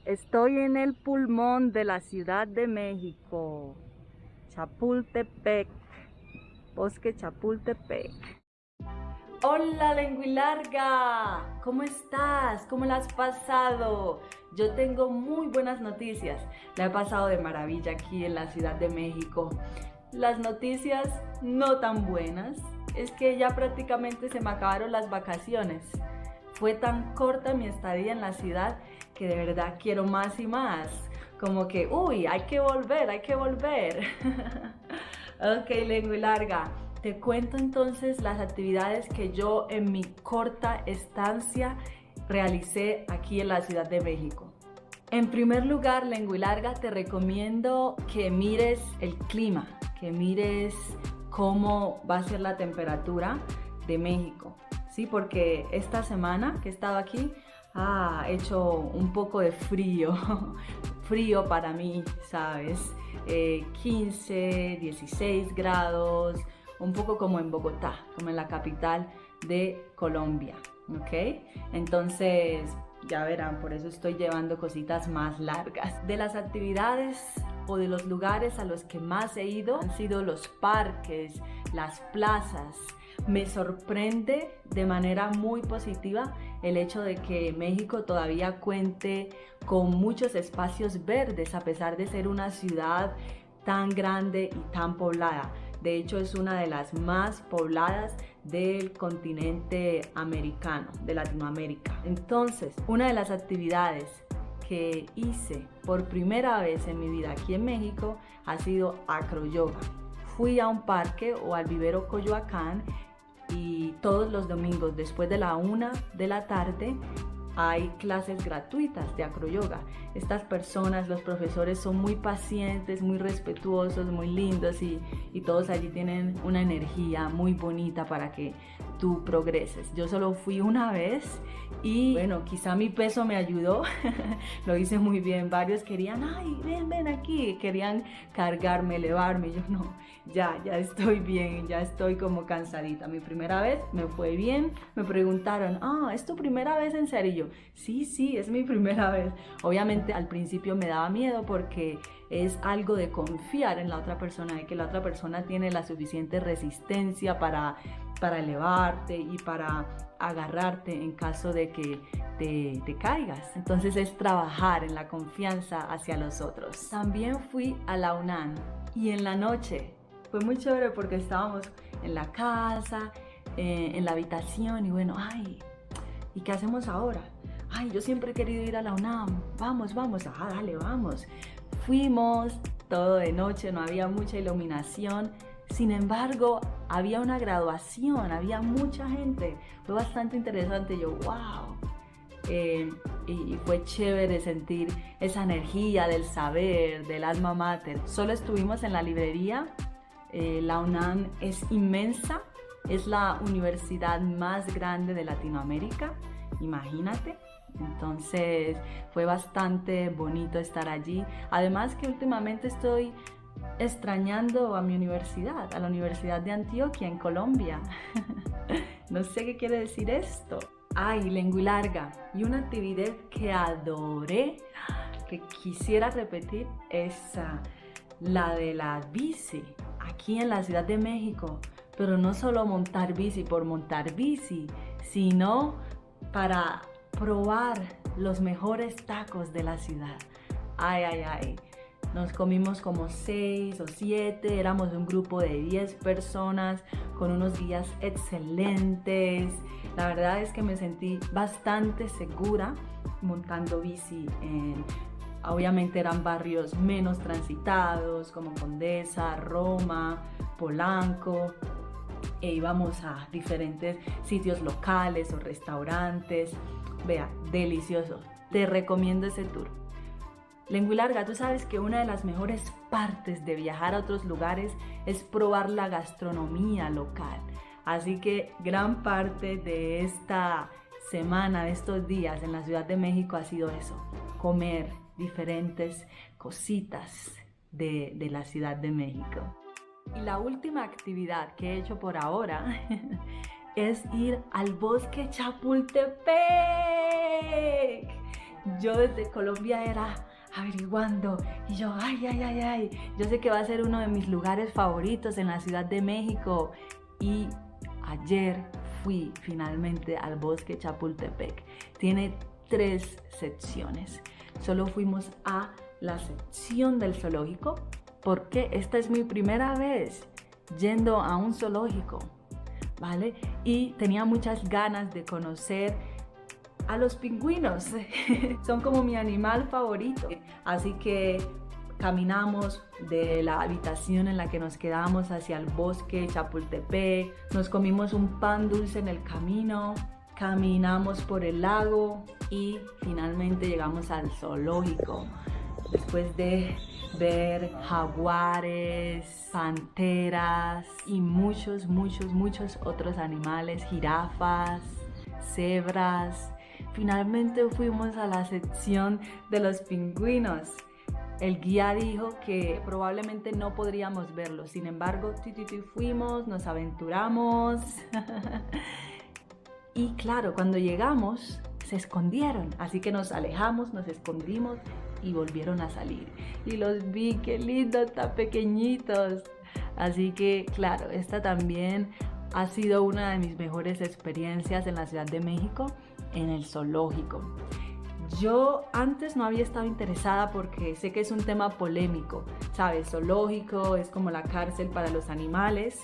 Estoy en el pulmón de la Ciudad de México, Chapultepec, Bosque Chapultepec. Hola Lenguilarga, ¿cómo estás? ¿Cómo la has pasado? Yo tengo muy buenas noticias. La he pasado de maravilla aquí en la Ciudad de México. Las noticias no tan buenas es que ya prácticamente se me acabaron las vacaciones. Fue tan corta mi estadía en la ciudad que de verdad quiero más y más. Como que, uy, hay que volver, hay que volver. Ok, Lenguilarga. Te cuento entonces las actividades que yo en mi corta estancia realicé aquí en la Ciudad de México. En primer lugar, Lenguilarga, te recomiendo que mires el clima, que mires cómo va a ser la temperatura de México, ¿sí? Porque esta semana que he estado aquí ha hecho un poco de frío, frío para mí, ¿sabes? 15, 16 grados, un poco como en Bogotá, como en la capital de Colombia, ¿ok? Entonces, ya verán, por eso estoy llevando cositas más largas. De las actividades o de los lugares a los que más he ido han sido los parques, las plazas. Me sorprende de manera muy positiva el hecho de que México todavía cuente con muchos espacios verdes a pesar de ser una ciudad tan grande y tan poblada. De hecho, es una de las más pobladas del continente americano, de Latinoamérica. Entonces, una de las actividades que hice por primera vez en mi vida aquí en México ha sido acroyoga. Fui a un parque o al vivero Coyoacán y todos los domingos después de la 1 de la tarde hay clases gratuitas de acroyoga. Estas personas, los profesores son muy pacientes, muy respetuosos, muy lindos y todos allí tienen una energía muy bonita para que tú progreses. Yo solo fui una vez y bueno, quizá mi peso me ayudó, lo hice muy bien. Varios querían, ay, ven aquí, querían cargarme, elevarme. Yo no, ya estoy bien, ya estoy como cansadita. Mi primera vez me fue bien. Me preguntaron, ¿es tu primera vez en serio? Sí, es mi primera vez. Obviamente al principio me daba miedo porque es algo de confiar en la otra persona, de que la otra persona tiene la suficiente resistencia para elevarte y para agarrarte en caso de que te caigas. Entonces es trabajar en la confianza hacia los otros. También fui a la UNAM y en la noche fue muy chévere porque estábamos en la casa, en la habitación y bueno, ¿y qué hacemos ahora? Yo siempre he querido ir a la UNAM, vamos, dale, vamos. Fuimos, todo de noche, no había mucha iluminación, sin embargo, había una graduación, había mucha gente, fue bastante interesante, yo, wow. Y fue chévere sentir esa energía del saber, del alma mater. Solo estuvimos en la librería, la UNAM es inmensa, es la universidad más grande de Latinoamérica, imagínate. Entonces fue bastante bonito estar allí. Además que últimamente estoy extrañando a mi universidad, a la Universidad de Antioquia en Colombia. No sé qué quiere decir esto. Lenguilarga. Y una actividad que adoré, que quisiera repetir, es la de la bici, aquí en la Ciudad de México. Pero no solo montar bici por montar bici, sino para probar los mejores tacos de la ciudad. Nos comimos como 6 o 7, éramos un grupo de 10 personas con unos guías excelentes. La verdad es que me sentí bastante segura montando bici obviamente eran barrios menos transitados como Condesa, Roma, Polanco. Íbamos a diferentes sitios locales o restaurantes. Vea, delicioso. Te recomiendo ese tour. Lenguilarga, tú sabes que una de las mejores partes de viajar a otros lugares es probar la gastronomía local. Así que gran parte de esta semana, de estos días en la Ciudad de México ha sido eso, comer diferentes cositas de la Ciudad de México. Y la última actividad que he hecho por ahora es ir al bosque Chapultepec. yo desde Colombia era averiguando y yo, ay, yo sé que va a ser uno de mis lugares favoritos en la Ciudad de México. Y ayer fui finalmente al bosque Chapultepec. Tiene 3 secciones. Solo fuimos a la sección del zoológico porque esta es mi primera vez yendo a un zoológico, ¿vale? Y tenía muchas ganas de conocer a los pingüinos. Son como mi animal favorito. Así que caminamos de la habitación en la que nos quedamos hacia el bosque Chapultepec. Nos comimos un pan dulce en el camino. Caminamos por el lago y finalmente llegamos al zoológico. Después de ver jaguares, panteras y muchos otros animales, jirafas, cebras, finalmente fuimos a la sección de los pingüinos. El guía dijo que probablemente no podríamos verlos, sin embargo, fuimos, nos aventuramos. Y claro, cuando llegamos se escondieron, así que nos alejamos, nos escondimos y volvieron a salir. Y los vi, qué lindos, tan pequeñitos. Así que claro, esta también ha sido una de mis mejores experiencias en la Ciudad de México, en el zoológico. Yo antes no había estado interesada porque sé que es un tema polémico, ¿sabes? Zoológico es como la cárcel para los animales.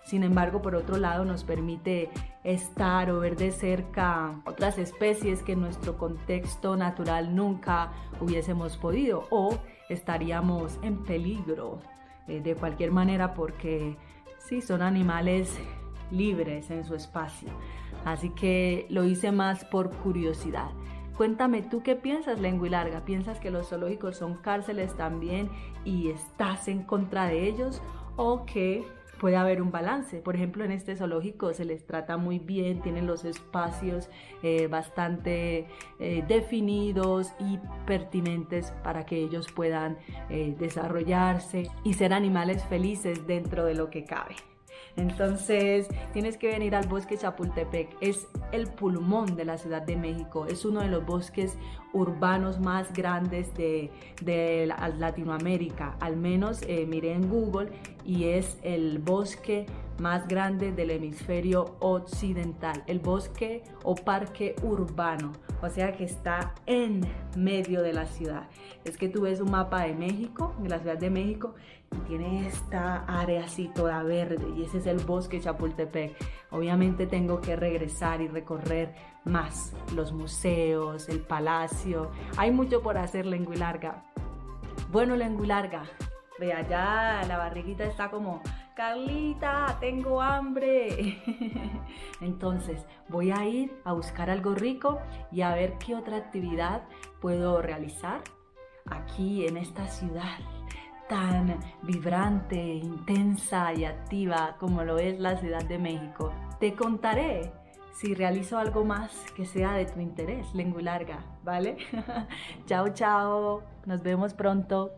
Sin embargo, por otro lado, nos permite estar o ver de cerca otras especies que en nuestro contexto natural nunca hubiésemos podido, o estaríamos en peligro de cualquier manera porque sí, son animales libres en su espacio. Así que lo hice más por curiosidad. Cuéntame, ¿tú qué piensas, Lengua y Larga? ¿Piensas que los zoológicos son cárceles también y estás en contra de ellos? ¿O que puede haber un balance? Por ejemplo, en este zoológico se les trata muy bien, tienen los espacios bastante definidos y pertinentes para que ellos puedan desarrollarse y ser animales felices dentro de lo que cabe. Entonces tienes que venir al bosque Chapultepec. Es el pulmón de la Ciudad de México, es uno de los bosques urbanos más grandes de Latinoamérica. Al menos miré en Google y es el bosque más grande del hemisferio occidental, el bosque o parque urbano, o sea que está en medio de la ciudad. Es que tú ves un mapa de México, de la Ciudad de México, y tiene esta área así toda verde y ese es el bosque Chapultepec. Obviamente tengo que regresar y recorrer más los museos, el palacio. Hay mucho por hacer, Lengua y Larga. Bueno, Lengua y Larga, ve allá, la barriguita está como: Carlita, tengo hambre. Entonces voy a ir a buscar algo rico y a ver qué otra actividad puedo realizar aquí en esta ciudad tan vibrante, intensa y activa como lo es la Ciudad de México. Te contaré si realizo algo más que sea de tu interés, Lengua y Larga, ¿vale? Chao, chao, nos vemos pronto.